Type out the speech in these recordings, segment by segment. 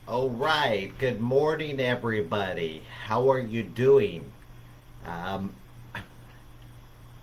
All right. Good morning, everybody. How are you doing? Um,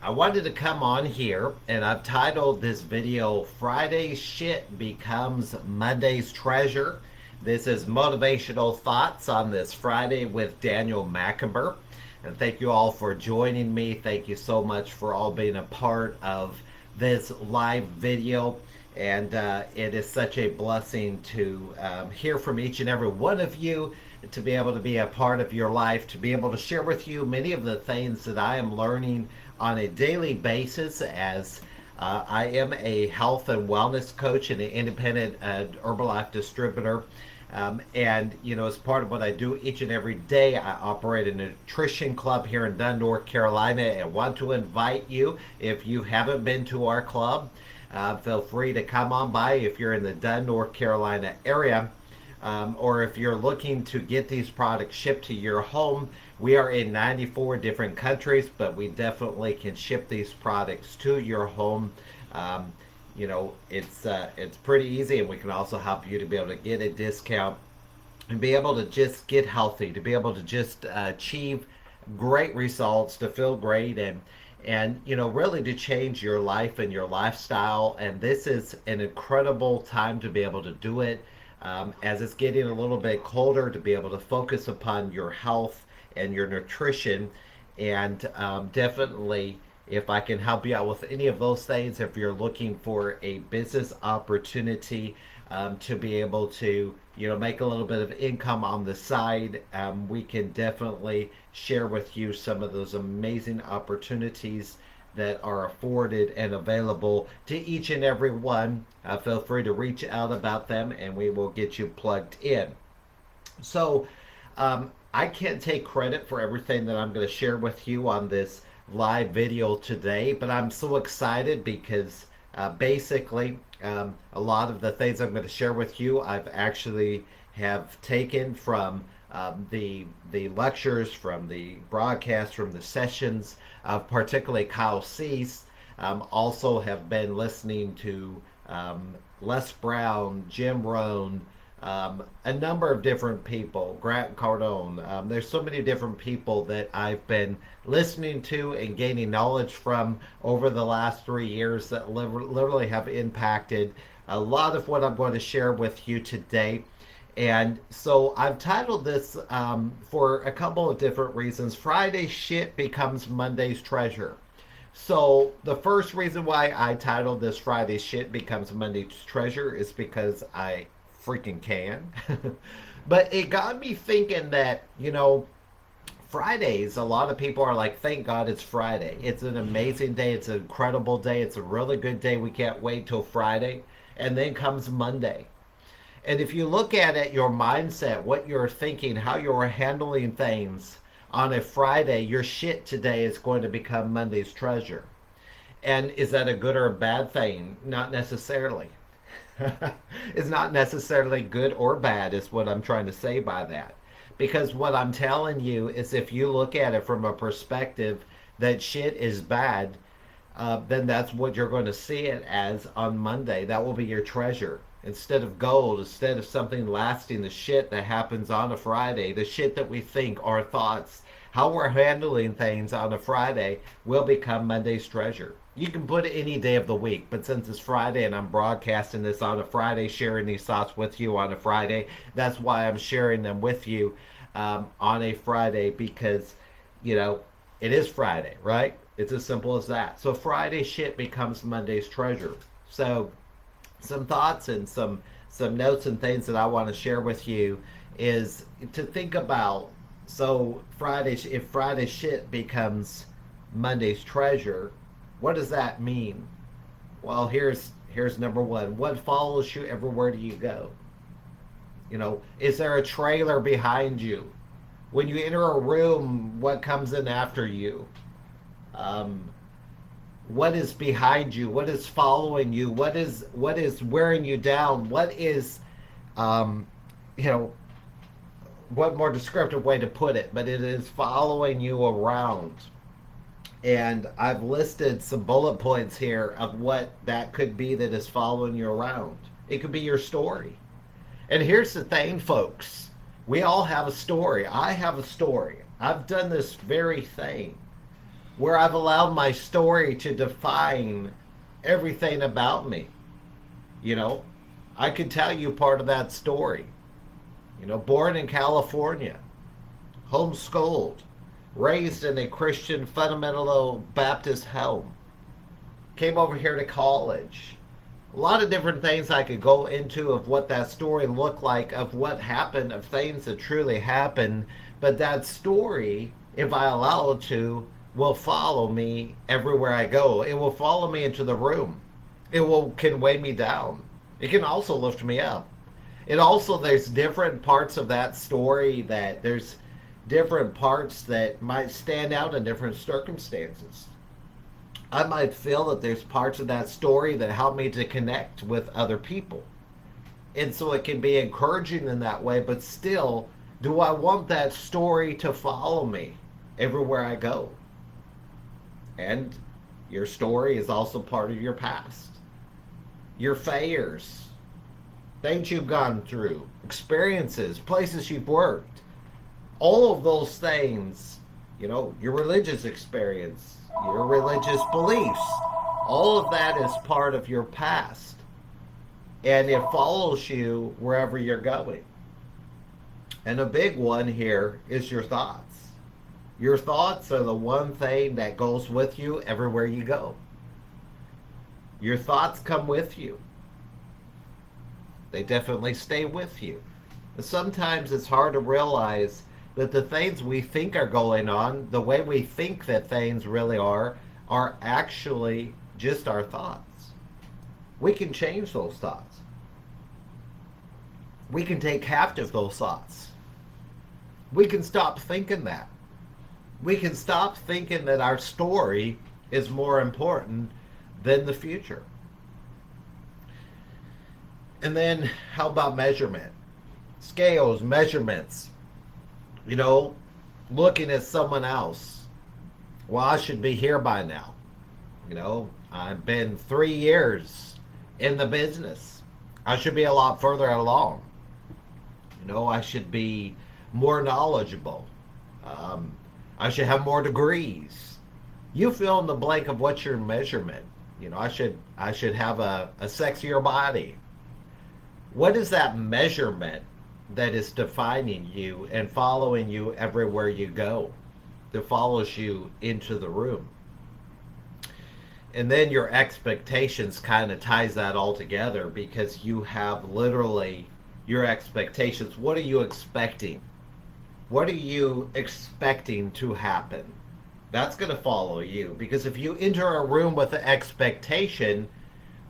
I wanted to come on here, and I've titled this video "Friday's Shit Becomes Monday's Treasure." This is motivational thoughts on this Friday with Daniel Mackenber. And thank you all for joining me. Thank you so much for all being a part of this live video. And it is such a blessing to hear from each and every one of you, to be able to be a part of your life, to be able to share with you many of the things that I am learning on a daily basis as I am a health and wellness coach and an independent Herbalife distributor. As part of what I do each and every day, I operate a nutrition club here in Dunn, North Carolina, and want to invite you, if you haven't been to our club, feel free to come on by if you're in the Dunn, North Carolina area. Or if you're looking to get these products shipped to your home, we are in 94 different countries, but we definitely can ship these products to your home. Um, it's pretty easy, and we can also help you to be able to get a discount and be able to just get healthy, to be able to just achieve great results, to feel great, and really to change your life and your lifestyle. And this is an incredible time to be able to do it. As it's getting a little bit colder, to be able to focus upon your health and your nutrition. And definitely, if I can help you out with any of those things, if you're looking for a business opportunity, to be able to make a little bit of income on the side, we can definitely share with you some of those amazing opportunities that are afforded and available to each and every one. Feel free to reach out about them, and we will get you plugged in. So I can't take credit for everything that I'm going to share with you on this live video today, but I'm so excited because basically a lot of the things I'm going to share with you I've actually have taken from the lectures, from the broadcasts, from the sessions of particularly Kyle Cease. Also have been listening to Les Brown, Jim Rohn, a number of different people, Grant Cardone. There's so many different people that I've been listening to and gaining knowledge from over the last 3 years that literally have impacted a lot of what I'm going to share with you today. And so I've titled this for a couple of different reasons. Friday's shit becomes Monday's treasure. So the first reason why I titled this Friday's shit becomes Monday's treasure is because I freaking can. But it got me thinking that, Fridays, a lot of people are like, thank God it's Friday. It's an amazing day. It's an incredible day. It's a really good day. We can't wait till Friday. And then comes Monday. And if you look at it, your mindset, what you're thinking, how you're handling things on a Friday, your shit today is going to become Monday's treasure. And is that a good or a bad thing? Not necessarily. It's not necessarily good or bad, is what I'm trying to say by that. Because what I'm telling you is if you look at it from a perspective that shit is bad, then that's what you're going to see it as on Monday. That will be your treasure. Instead of gold, instead of something lasting, the shit that happens on a Friday, the shit that we think, our thoughts, how we're handling things on a Friday will become Monday's treasure. You can put it any day of the week, but since it's Friday and I'm broadcasting this on a Friday, sharing these thoughts with you on a Friday, that's why I'm sharing them with you on a Friday because, you know, it is Friday, right? It's as simple as that. So Friday shit becomes Monday's treasure. So some thoughts and some notes and things that I want to share with you is to think about. So Friday, if Friday shit becomes Monday's treasure, what does that mean? Well, here's number one. What follows you everywhere do you go? Is there a trailer behind you? When you enter a room, what comes in after you? Um, what is behind you? What is following you? What is wearing you down? What is um, you know what more descriptive way to put it? But it is following you around. And I've listed some bullet points here of what that could be that is following you around. It could be your story. And here's the thing, folks. We all have a story. I have a story. I've done this very thing where I've allowed my story to define everything about me. You know, I could tell you part of that story. Born in California, homeschooled, raised in a Christian fundamental Baptist home, came over here to college. A lot of different things I could go into of what that story looked like, of what happened, of things that truly happened. But that story, if I allow it to, will follow me everywhere I go. It will follow me into the room. Can weigh me down. It can also lift me up. There's different parts of that story that there's different parts that might stand out in different circumstances. I might feel that there's parts of that story that help me to connect with other people. And so it can be encouraging in that way, but still, do I want that story to follow me everywhere I go? And your story is also part of your past. Your failures, things you've gone through, experiences, places you've worked, all of those things, your religious experience, your religious beliefs, all of that is part of your past. And it follows you wherever you're going. And a big one here is your thoughts. Your thoughts are the one thing that goes with you everywhere you go. Your thoughts come with you. They definitely stay with you. And sometimes it's hard to realize that the things we think are going on, the way we think that things really are actually just our thoughts. We can change those thoughts. We can take captive those thoughts. We can stop thinking that. We can stop thinking that our story is more important than the future. And then how about measurement? Scales, measurements. Looking at someone else. Well, I should be here by now. I've been 3 years in the business. I should be a lot further along. I should be more knowledgeable. I should have more degrees. You fill in the blank of what's your measurement. I should have a sexier body. What is that measurement that is defining you and following you everywhere you go, that follows you into the room? And then your expectations kind of ties that all together, because you have literally your expectations. What are you expecting? What are you expecting to happen? That's going to follow you, because if you enter a room with an expectation,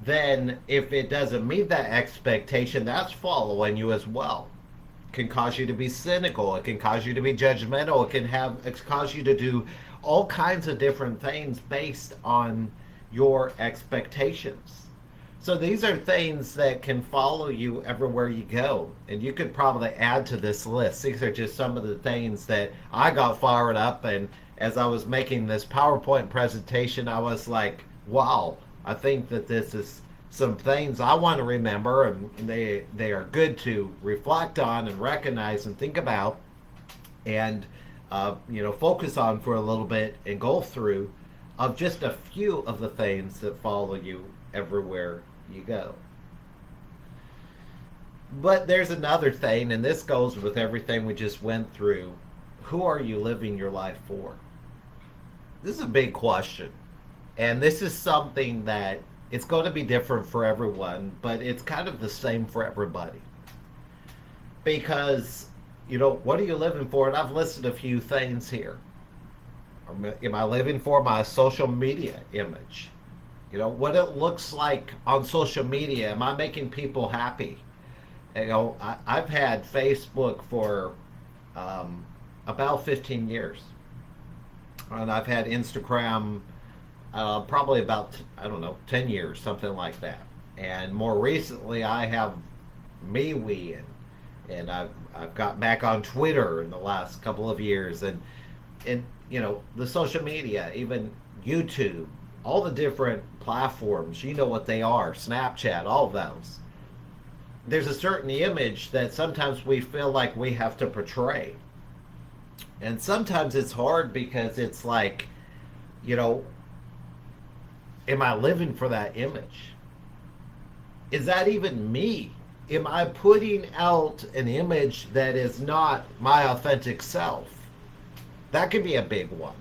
then if it doesn't meet that expectation, that's following you as well. It can cause you to be cynical. It can cause you to be judgmental. It cause you to do all kinds of different things based on your expectations. So these are things that can follow you everywhere you go. And you could probably add to this list. These are just some of the things that I got fired up. And as I was making this PowerPoint presentation, I was like, wow, I think that this is some things I want to remember, and they are good to reflect on and recognize and think about, and focus on for a little bit and go through, of just a few of the things that follow you everywhere you go. But there's another thing, and this goes with everything we just went through. Who are you living your life for? This is a big question. And this is something that it's going to be different for everyone, but it's kind of the same for everybody. Because, what are you living for? And I've listed a few things here. Am I living for my social media image? What it looks like on social media. Am I making people happy? I've had Facebook for about 15 years. And I've had Instagram probably about, 10 years, something like that. And more recently, I have MeWe, and I've got back on Twitter in the last couple of years, and the social media, even YouTube, all the different platforms, what they are, Snapchat, all of those. there's a certain image that sometimes we feel like we have to portray. And sometimes it's hard because it's like, you know, am I living for that image? Is that even me? Am I putting out an image that is not my authentic self? That could be a big one.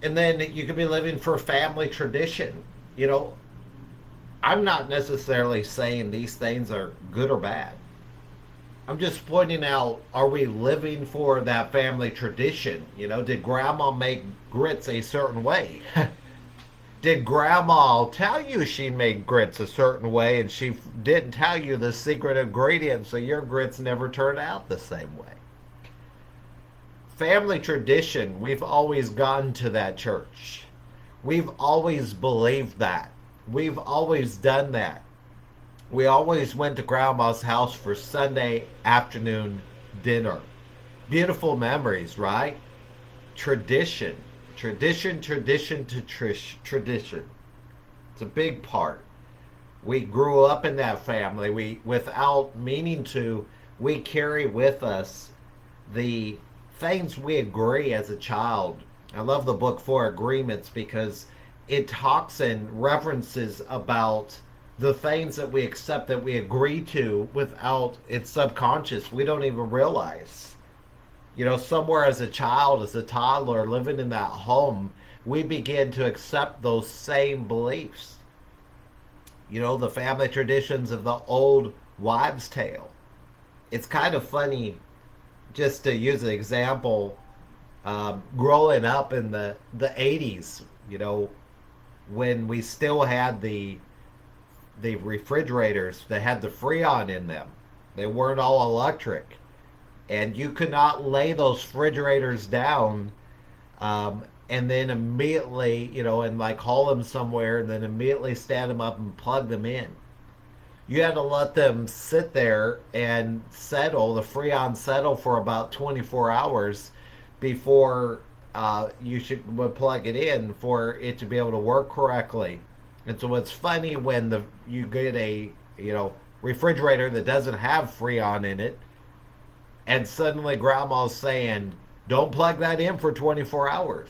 And then you could be living for family tradition. You know, I'm not necessarily saying these things are good or bad. I'm just pointing out, are we living for that family tradition? You know, did grandma make grits a certain way? Did grandma tell you she made grits a certain way and she didn't tell you the secret ingredient so your grits never turned out the same way? Family tradition, we've always gone to that church. We've always believed that. We've always done that. We always went to grandma's house for Sunday afternoon dinner. Beautiful memories, right? Tradition. Tradition to tradition. It's a big part. We grew up in that family. We, without meaning to, we carry with us the things we agree as a child. I love the book Four Agreements because it talks and references about the things that we accept that we agree to without it's subconscious. We don't even realize. You know, somewhere as a child, as a toddler, living in that home, we begin to accept those same beliefs. You know, the family traditions of the old wives' tale. It's kind of funny, just to use an example, growing up in the 80s, you know, when we still had the refrigerators that had the Freon in them. They weren't all electric. And you could not lay those refrigerators down and then immediately, you know, and like haul them somewhere and then immediately stand them up and plug them in. You had to let them sit there and settle, the Freon settle for about 24 hours before would plug it in for it to be able to work correctly. And so it's funny when you get a, you know, refrigerator that doesn't have Freon in it, and suddenly grandma's saying, don't plug that in for 24 hours.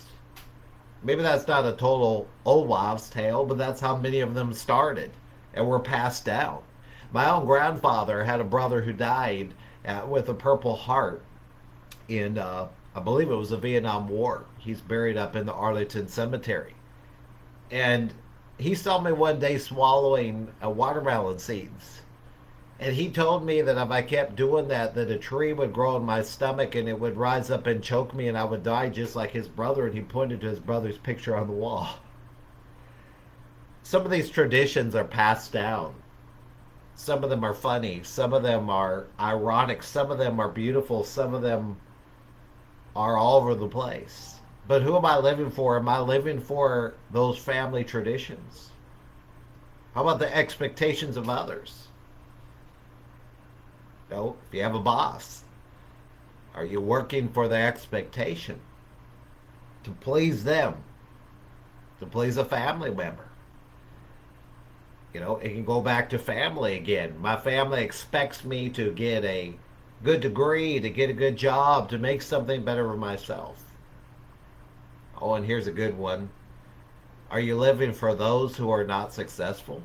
Maybe that's not a total old wives' tale, but that's how many of them started and were passed down. My own grandfather had a brother who died with a Purple Heart in, I believe it was the Vietnam War. He's buried up in the Arlington Cemetery. And he saw me one day swallowing watermelon seeds. And he told me that if I kept doing that a tree would grow in my stomach and it would rise up and choke me and I would die just like his brother. And he pointed to his brother's picture on the wall. Some of these traditions are passed down. Some of them are funny. Some of them are ironic. Some of them are beautiful. Some of them are all over the place. But who am I living for? Am I living for those family traditions? How about the expectations of others? You know, if you have a boss, are you working for the expectation to please them, to please a family member? You know, it can go back to family again. My family expects me to get a good degree, to get a good job, to make something better for myself. Oh, and here's a good one. Are you living for those who are not successful?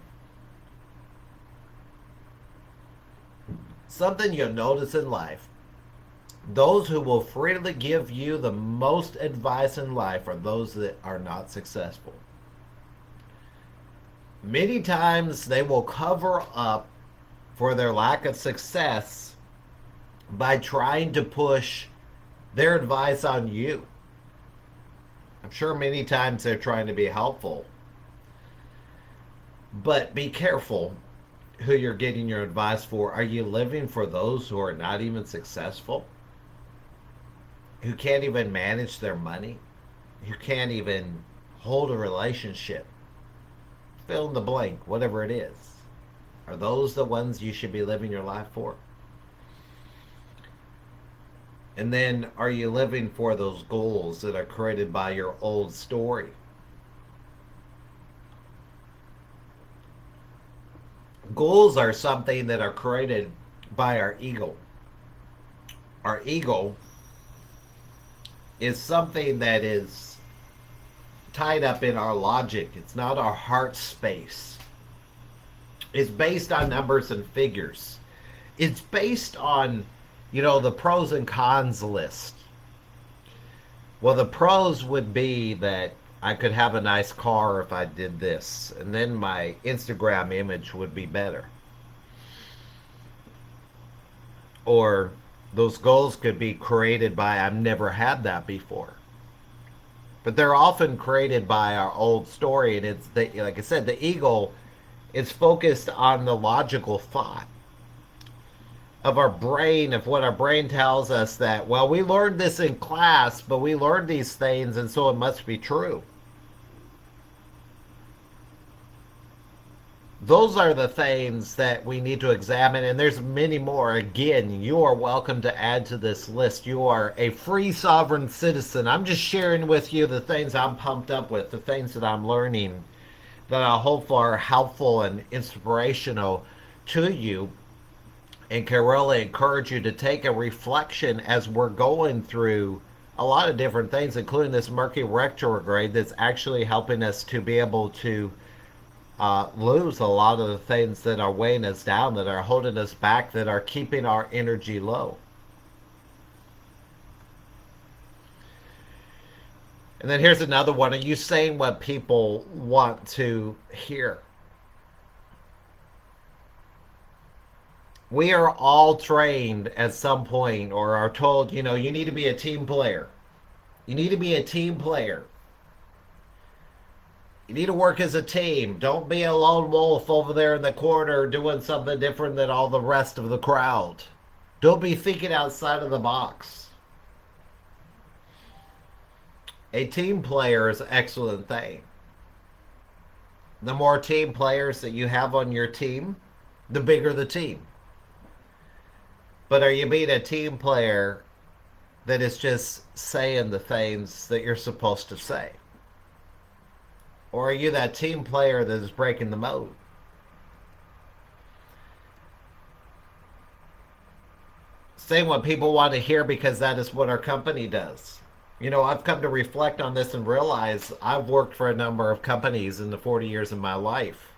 Something you'll notice in life. Those who will freely give you the most advice in life are those that are not successful. Many times they will cover up for their lack of success by trying to push their advice on you. I'm sure many times they're trying to be helpful. But be careful who you're getting your advice for. Are you living for those who are not even successful? Who can't even manage their money? Who can't even hold a relationship? Fill in the blank, whatever it is. Are those the ones you should be living your life for? And then, are you living for those goals that are created by your old story? Goals are something that are created by our ego. Our ego is something that is tied up in our logic. It's not our heart space. It's based on numbers and figures. It's based on, the pros and cons list. Well, the pros would be that I could have a nice car if I did this, and then my Instagram image would be better. Or those goals could be created by I've never had that before. But they're often created by our old story, and like I said, the ego is focused on the logical thought of our brain, of what our brain tells us that, well, we learned this in class, but we learned these things, and so it must be true. Those are the things that we need to examine, and there's many more. Again, you are welcome to add to this list. You are a free sovereign citizen. I'm just sharing with you the things I'm pumped up with, the things that I'm learning that I hope are helpful and inspirational to you, and can really encourage you to take a reflection as we're going through a lot of different things, including this Mercury retrograde that's actually helping us to be able to lose a lot of the things that are weighing us down, that are holding us back, that are keeping our energy low. And then here's another one. Are you saying what people want to hear? We are all trained at some point, or are told, you need to be a team player. You need to be a team player. You need to work as a team. Don't be a lone wolf over there in the corner doing something different than all the rest of the crowd. Don't be thinking outside of the box. A team player is an excellent thing. The more team players that you have on your team, the bigger the team. But are you being a team player that is just saying the things that you're supposed to say? Or are you that team player that is breaking the mode? Saying what people want to hear because that is what our company does. I've come to reflect on this and realize I've worked for a number of companies in the 40 years of my life.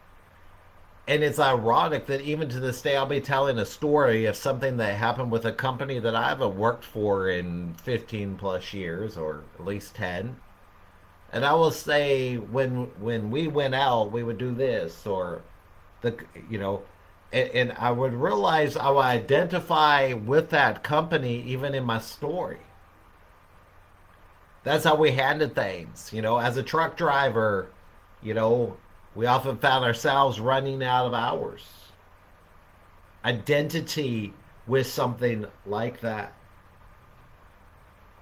And it's ironic that even to this day, I'll be telling a story of something that happened with a company that I haven't worked for in 15 plus years, or at least 10. And I will say, when we went out, we would do this, or the you know, and I would realize I would identify with that company even in my story. That's how we handled things. As a truck driver, you know, we often found ourselves running out of hours. Identity with something like that.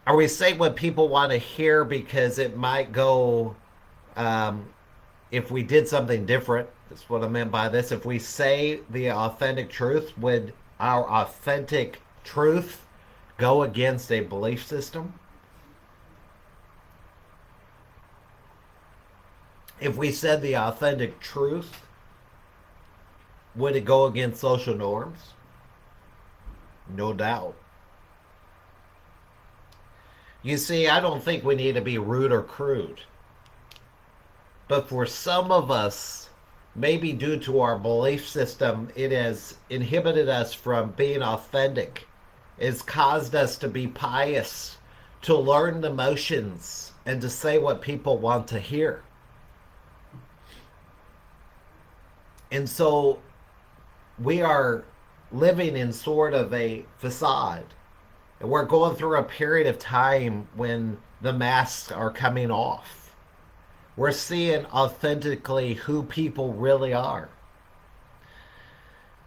Are we saying what people want to hear because it might go, um, if we did something different? That's what I meant by this. If we say the authentic truth, would our authentic truth go against a belief system? If we said the authentic truth, would it go against social norms? No doubt. You see, I don't think we need to be rude or crude. But for some of us, maybe due to our belief system, it has inhibited us from being authentic. It's caused us to be pious, to learn the motions, and to say what people want to hear. And so we are living in sort of a facade. And we're going through a period of time when the masks are coming off. We're seeing authentically who people really are.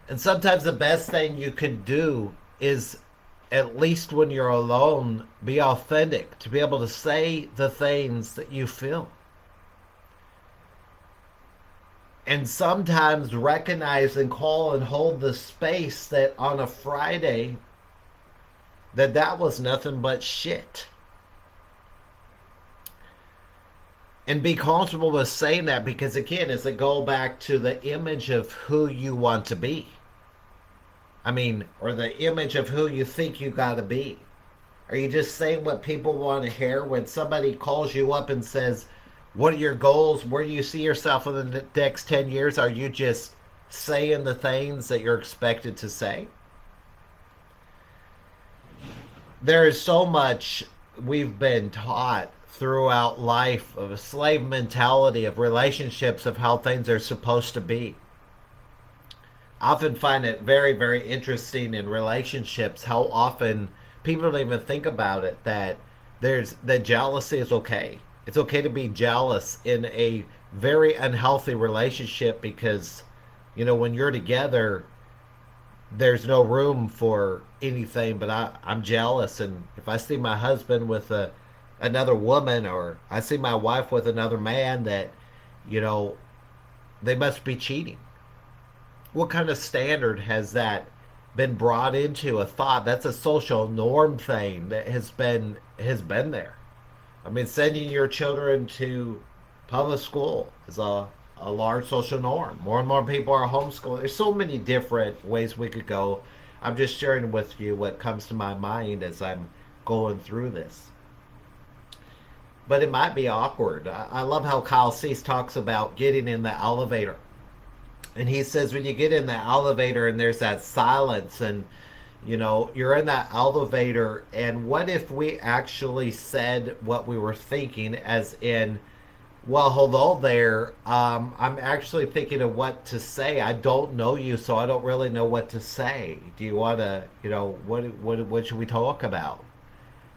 And sometimes the best thing you can do is, at least when you're alone, be authentic, to be able to say the things that you feel. And sometimes recognize and call and hold the space that on a Friday, that was nothing but shit. And be comfortable with saying that, because again, it's a go back to the image of who you want to be. I mean, or the image of who you think you got to be. Are you just saying what people want to hear when somebody calls you up and says, what are your goals? Where do you see yourself in the next 10 years? Are you just saying the things that you're expected to say? There is so much we've been taught throughout life of a slave mentality of relationships, of how things are supposed to be. I often find it very, very interesting in relationships how often people don't even think about it, that there's that jealousy is okay. It's okay to be jealous in a very unhealthy relationship, because when you're together, there's no room for anything but I'm jealous. And if I see my husband with another woman, or I see my wife with another man, that, you know, they must be cheating. What kind of standard has that been brought into a thought? That's a social norm thing that has been there. I mean, sending your children to public school is a large social norm. More and more people are homeschooling. There's so many different ways we could go. I'm just sharing with you what comes to my mind as I'm going through this. But it might be awkward. I love how Kyle Cease talks about getting in the elevator. And he says when you get in the elevator and there's that silence, and you're in that elevator, and what if we actually said what we were thinking, as in, well, hello there. I'm actually thinking of what to say. I don't know you, so I don't really know what to say. Do you want to, what should we talk about?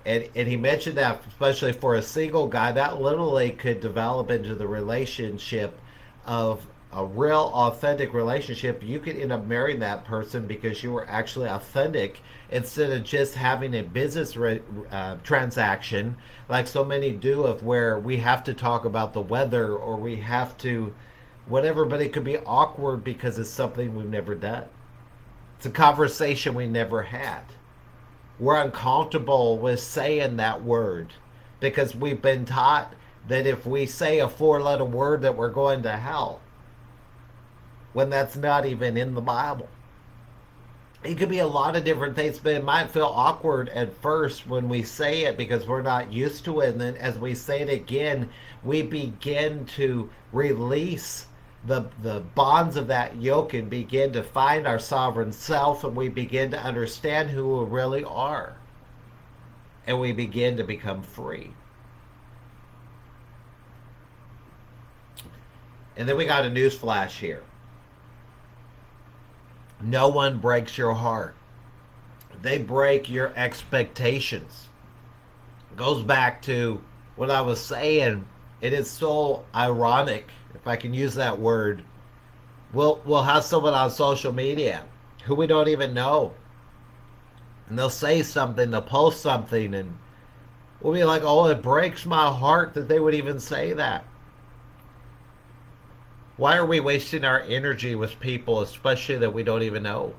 And he mentioned that, especially for a single guy, that literally could develop into the relationship of a real authentic relationship. You could end up marrying that person because you were actually authentic, instead of just having a business transaction like so many do, of where we have to talk about the weather, or we have to whatever, but it could be awkward because it's something we've never done. It's a conversation we never had. We're uncomfortable with saying that word because we've been taught that if we say a four-letter word that we're going to hell, when that's not even in the Bible. It could be a lot of different things, but it might feel awkward at first when we say it because we're not used to it. And then as we say it again, we begin to release the bonds of that yoke and begin to find our sovereign self, and we begin to understand who we really are. And we begin to become free. And then we got a news flash here. No one breaks your heart. They break your expectations. It goes back to what I was saying. It is so ironic, if I can use that word. We'll have someone on social media who we don't even know, and they'll say something, they'll post something, and we'll be like, oh, it breaks my heart that they would even say that. Why are we wasting our energy with people, especially that we don't even know?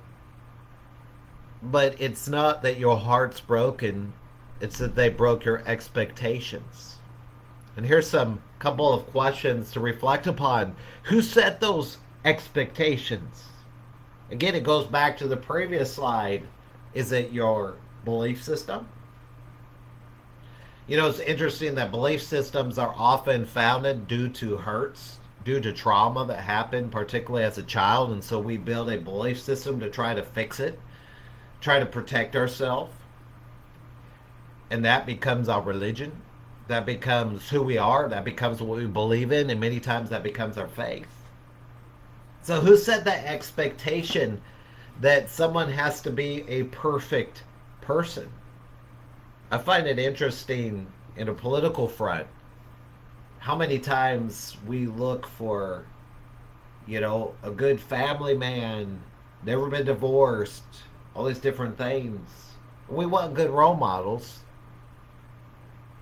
But it's not that your heart's broken, it's that they broke your expectations. And here's some couple of questions to reflect upon. Who set those expectations? Again, it goes back to the previous slide. Is it your belief system? It's interesting that belief systems are often founded due to hurts, due to trauma that happened, particularly as a child. And so we build a belief system to try to fix it, try to protect ourselves. And that becomes our religion. That becomes who we are. That becomes what we believe in. And many times that becomes our faith. So who set that expectation that someone has to be a perfect person? I find it interesting in a political front how many times we look for, a good family man, never been divorced, all these different things. We want good role models.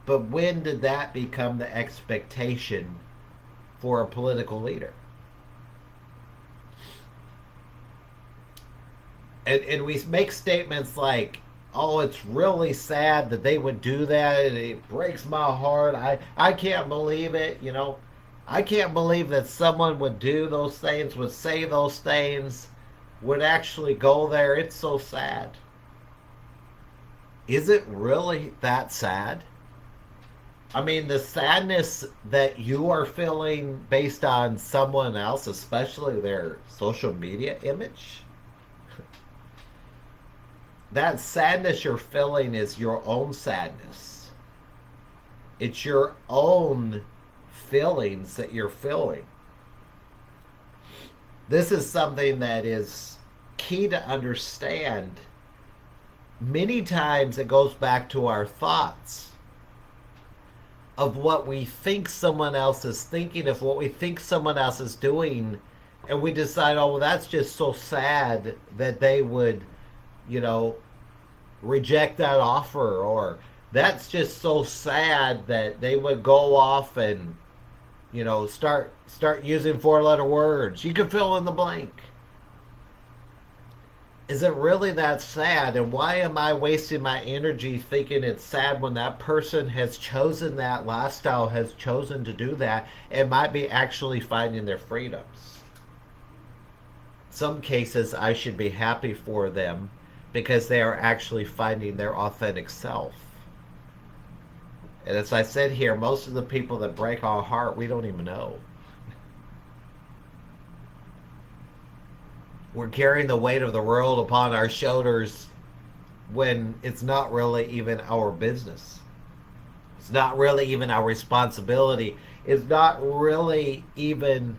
But when did that become the expectation for a political leader? And we make statements like, oh, it's really sad that they would do that. It breaks my heart. I can't believe it. I can't believe that someone would do those things, would say those things, would actually go there. It's so sad. Is it really that sad? I mean, the sadness that you are feeling based on someone else, especially their social media image, that sadness you're feeling is your own sadness. It's your own feelings that you're feeling. This is something that is key to understand. Many times it goes back to our thoughts of what we think someone else is thinking, of what we think someone else is doing, and we decide, oh, well, that's just so sad that they would, you know, reject that offer, or that's just so sad that they would go off and, start using four-letter words. You can fill in the blank. Is it really that sad? And why am I wasting my energy thinking it's sad when that person has chosen that lifestyle, has chosen to do that, and might be actually finding their freedoms? Some cases I should be happy for them because they are actually finding their authentic self. And as I said here, most of the people that break our heart, we don't even know. We're carrying the weight of the world upon our shoulders when it's not really even our business. It's not really even our responsibility. It's not really even,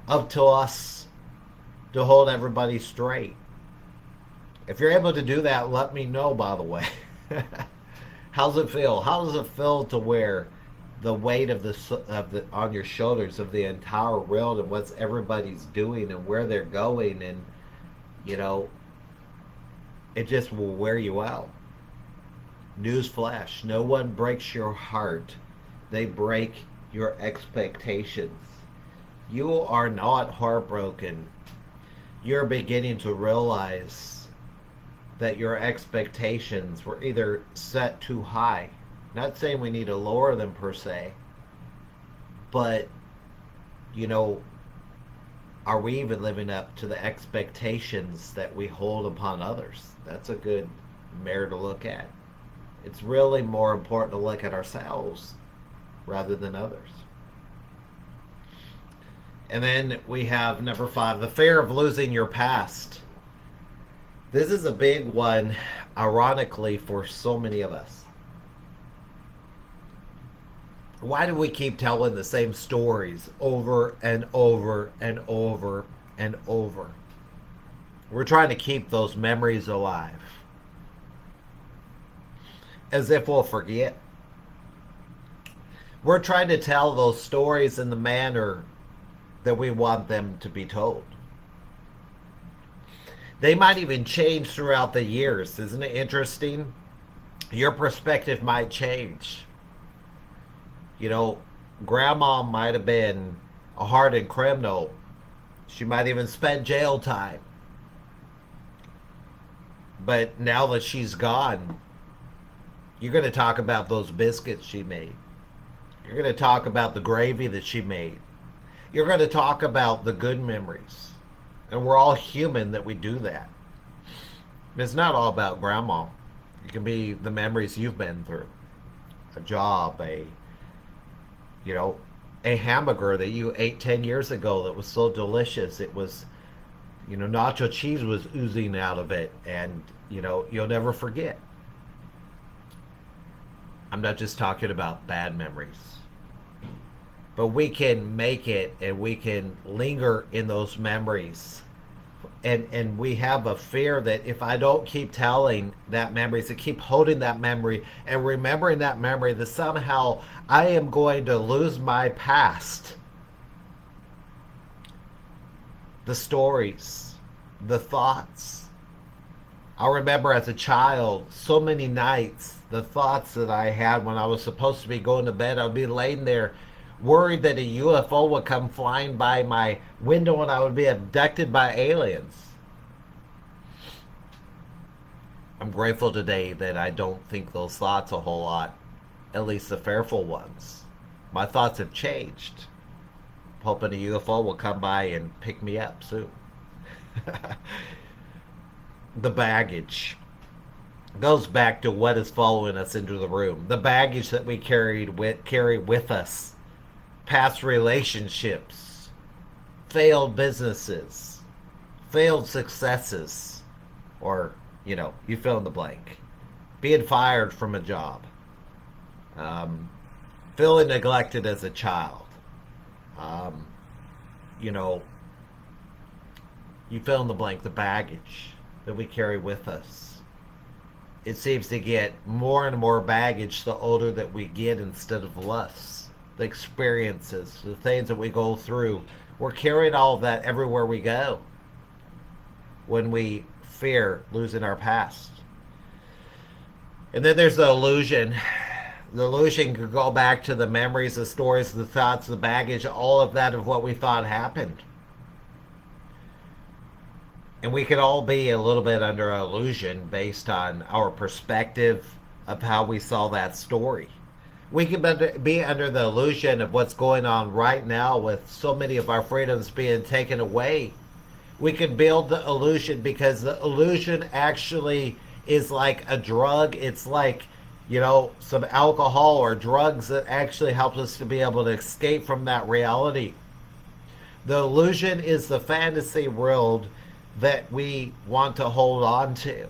up to us to hold everybody straight. If you're able to do that, let me know, by the way. How's it feel? How does it feel to wear the weight of the on your shoulders of the entire world and what everybody's doing and where they're going, and it just will wear you out. Newsflash: no one breaks your heart; they break your expectations. You are not heartbroken. You're beginning to realize that your expectations were either set too high. Not saying we need to lower them per se, but, are we even living up to the expectations that we hold upon others? That's a good mirror to look at. It's really more important to look at ourselves rather than others. And then we have number 5, the fear of losing your past. This is a big one, ironically, for so many of us. Why do we keep telling the same stories over and over and over and over? We're trying to keep those memories alive, as if we'll forget. We're trying to tell those stories in the manner that we want them to be told. They might even change throughout the years. Isn't it interesting? Your perspective might change. Grandma might have been a hardened criminal. She might even spend jail time. But now that she's gone, you're going to talk about those biscuits she made. You're going to talk about the gravy that she made. You're going to talk about the good memories. And we're all human that we do that. It's not all about grandma. It can be the memories you've been through. A job, a hamburger that you ate 10 years ago that was so delicious. It was, nacho cheese was oozing out of it, and, you'll never forget. I'm not just talking about bad memories. But we can make it, and we can linger in those memories. And we have a fear that if I don't keep telling that memory, to keep holding that memory and remembering that memory, that somehow I am going to lose my past. The stories, the thoughts. I remember as a child, so many nights, the thoughts that I had when I was supposed to be going to bed. I would be laying there worried that a UFO would come flying by my window and I would be abducted by aliens. I'm grateful today that I don't think those thoughts a whole lot, at least the fearful ones. My thoughts have changed. Hoping a UFO will come by and pick me up soon. The baggage goes back to what is following us into the room. The baggage that we carry with us, past relationships, failed businesses, failed successes, or you fill in the blank. Being fired from a job, um, feeling neglected as a child. Um, you know, you fill in the blank. The baggage that we carry with us. It seems to get more and more baggage the older that we get instead of less. The experiences, the things that we go through, we're carrying all of that everywhere we go when we fear losing our past. And then there's the illusion. The illusion could go back to the memories, the stories, the thoughts, the baggage, all of that of what we thought happened. And we could all be a little bit under illusion based on our perspective of how we saw that story. We could be under the illusion of what's going on right now with so many of our freedoms being taken away. We could build the illusion because the illusion actually is like a drug. It's like, some alcohol or drugs that actually helps us to be able to escape from that reality. The illusion is the fantasy world that we want to hold on to.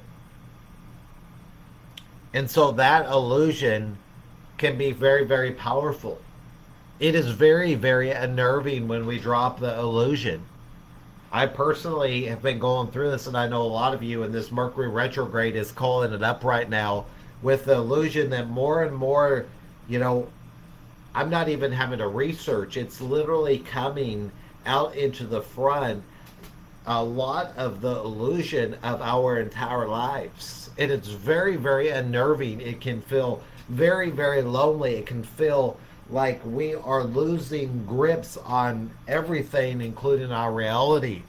And so that illusion can be very, very powerful. It is very, very unnerving when we drop the illusion. I personally have been going through this, and I know a lot of you in this Mercury retrograde is calling it up right now with the illusion that more and more, I'm not even having to research. It's literally coming out into the front, a lot of the illusion of our entire lives. And it's very, very unnerving. It can feel very, very lonely. It can feel like we are losing grips on everything, including our reality.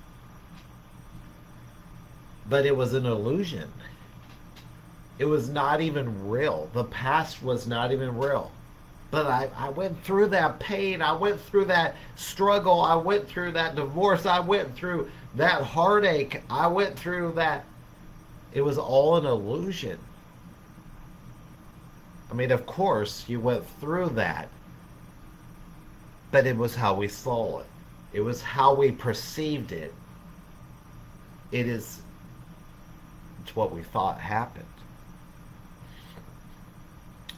But it was an illusion. It was not even real. The past was not even real. But I went through that pain. I went through that struggle. I went through that divorce. I went through that heartache. I went through that. It was all an illusion. I mean, of course, you went through that. But it was how we saw it. It was how we perceived it. It's what we thought happened.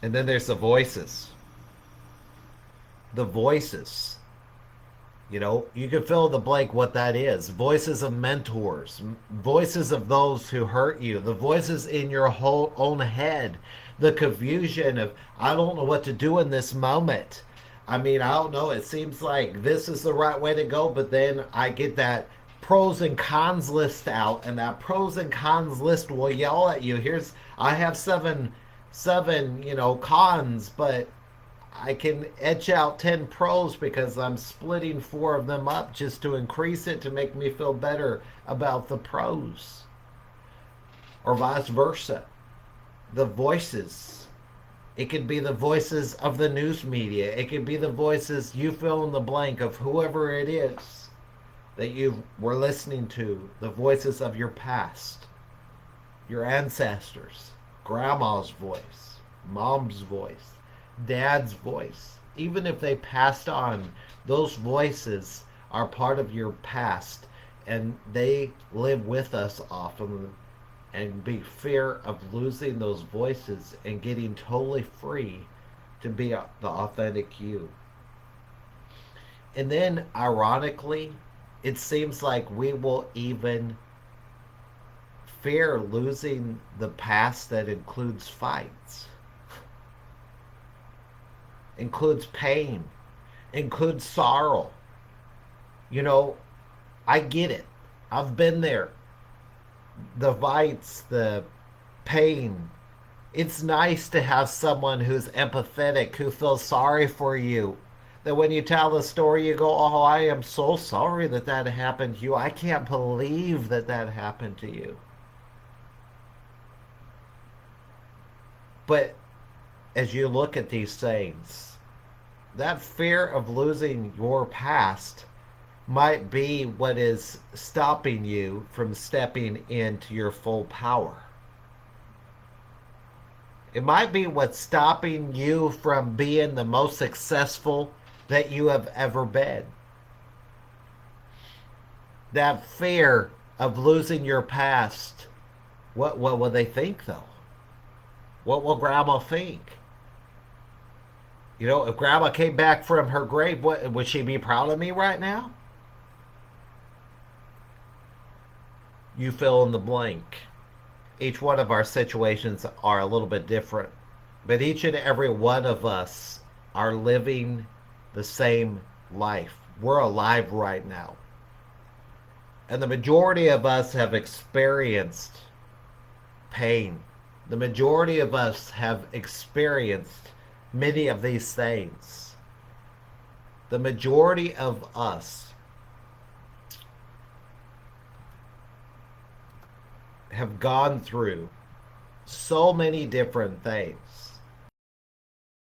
And then there's the voices. The voices. You can fill in the blank what that is. Voices of mentors. Voices of those who hurt you. The voices in your whole own head. The confusion of, I don't know what to do in this moment. I mean, I don't know. It seems like this is the right way to go, but then I get that pros and cons list out, and that pros and cons list will yell at you. I have seven, cons, but I can etch out 10 pros because I'm splitting 4 of them up just to increase it to make me feel better about the pros. Or vice versa. The voices. It could be the voices of the news media. It could be the voices, you fill in the blank, of whoever it is that you were listening to. The voices of your past. Your ancestors. Grandma's voice. Mom's voice. Dad's voice. Even if they passed on, those voices are part of your past, and they live with us often, and be fear of losing those voices and getting totally free to be the authentic you. And then ironically, it seems like we will even fear losing the past that includes fights, includes pain, includes sorrow. I get it. I've been there. The fights, the pain. It's nice to have someone who's empathetic, who feels sorry for you. That when you tell the story, you go, oh, I am so sorry that happened to you. I can't believe that happened to you. But as you look at these things, that fear of losing your past might be what is stopping you from stepping into your full power. It might be what's stopping you from being the most successful that you have ever been. That fear of losing your past. What will they think, though? What will grandma think? You know, if grandma came back from her grave, what would she be proud of me right now? You fill in the blank. Each one of our situations are a little bit different, but each and every one of us are living the same life. We're alive right now. And the majority of us have experienced pain. The majority of us have experienced many of these things. The majority of us have gone through so many different things.